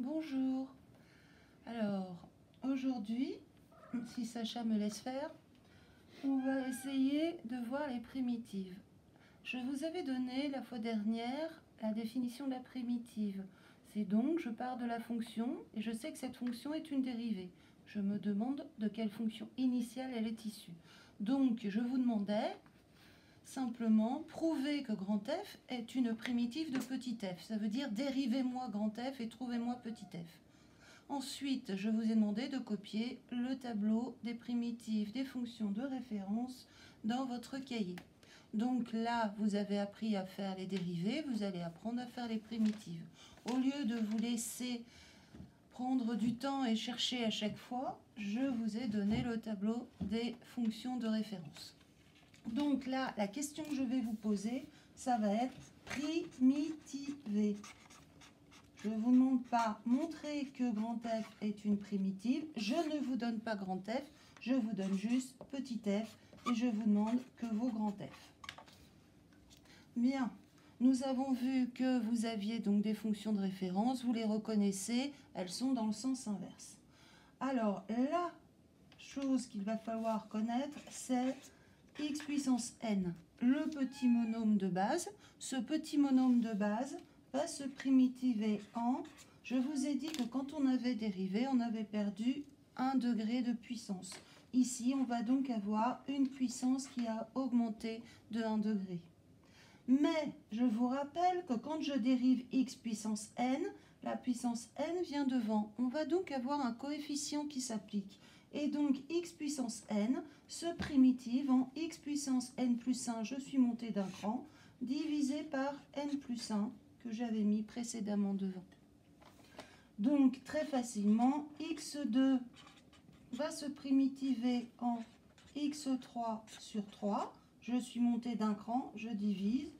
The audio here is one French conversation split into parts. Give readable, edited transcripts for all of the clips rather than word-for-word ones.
Bonjour. Alors, aujourd'hui, si Sacha me laisse faire, on va essayer de voir les primitives. Je vous avais donné la fois dernière la définition de la primitive. C'est donc, je pars de la fonction et je sais que cette fonction est une dérivée. Je me demande de quelle fonction initiale elle est issue. Donc, je vous demandais simplement prouver que grand F est une primitive de petit f. Ça veut dire dérivez-moi grand F et trouvez-moi petit f. Ensuite, je vous ai demandé de copier le tableau des primitives des fonctions de référence dans votre cahier. Donc là, vous avez appris à faire les dérivées, vous allez apprendre à faire les primitives. Au lieu de vous laisser prendre du temps et chercher à chaque fois, je vous ai donné le tableau des fonctions de référence. Donc là, la question que je vais vous poser, ça va être primitiver. Je ne vous demande pas montrer que grand F est une primitive. Je ne vous donne pas grand F, je vous donne juste petit f et je vous demande que vaut grand F. Bien, nous avons vu que vous aviez donc des fonctions de référence, vous les reconnaissez, elles sont dans le sens inverse. Alors, la chose qu'il va falloir connaître, c'est x puissance n, le petit monôme de base. Ce petit monôme de base va se primitiver en... Je vous ai dit que quand on avait dérivé, on avait perdu 1 degré de puissance. Ici, on va donc avoir une puissance qui a augmenté de 1 degré. Mais je vous rappelle que quand je dérive x puissance n, la puissance n vient devant. On va donc avoir un coefficient qui s'applique. Et donc x puissance n se primitive en x puissance n plus 1, je suis monté d'un cran, divisé par n plus 1 que j'avais mis précédemment devant. Donc très facilement, x2 va se primitiver en x3 sur 3. Je suis monté d'un cran, je divise.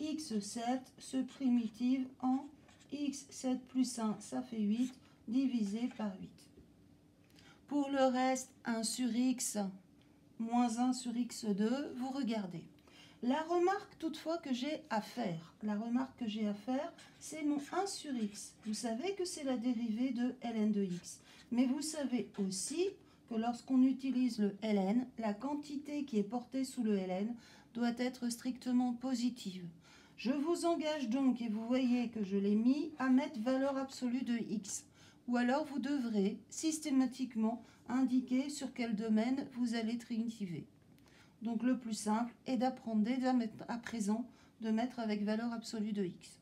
x7 se primitive en x7 plus 1, ça fait 8, divisé par 8. Pour le reste, 1 sur x moins 1 sur x2, vous regardez. La remarque toutefois que j'ai à faire, c'est mon 1 sur x. Vous savez que c'est la dérivée de ln de x. Mais vous savez aussi que lorsqu'on utilise le ln, la quantité qui est portée sous le ln doit être strictement positive. Je vous engage donc, et vous voyez que je l'ai mis, à mettre valeur absolue de x. Ou alors vous devrez systématiquement indiquer sur quel domaine vous allez primitiver. Donc le plus simple est d'apprendre dès à présent de mettre avec valeur absolue de x.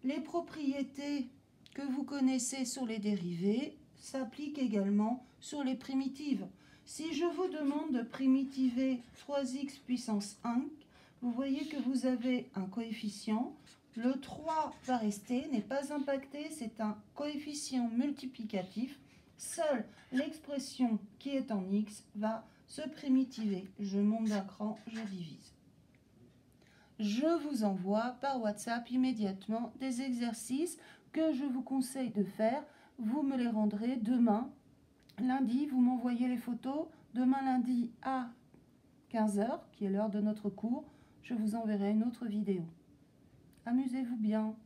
Les propriétés que vous connaissez sur les dérivées s'appliquent également sur les primitives. Si je vous demande de primitiver 3x puissance 1, vous voyez que vous avez un coefficient. Le 3 va rester, n'est pas impacté, c'est un coefficient multiplicatif. Seule l'expression qui est en x va se primitiver. Je monte d'un cran, je divise. Je vous envoie par WhatsApp immédiatement des exercices que je vous conseille de faire. Vous me les rendrez demain, lundi, vous m'envoyez les photos. Demain lundi à 15 h, qui est l'heure de notre cours, je vous enverrai une autre vidéo. Amusez-vous bien.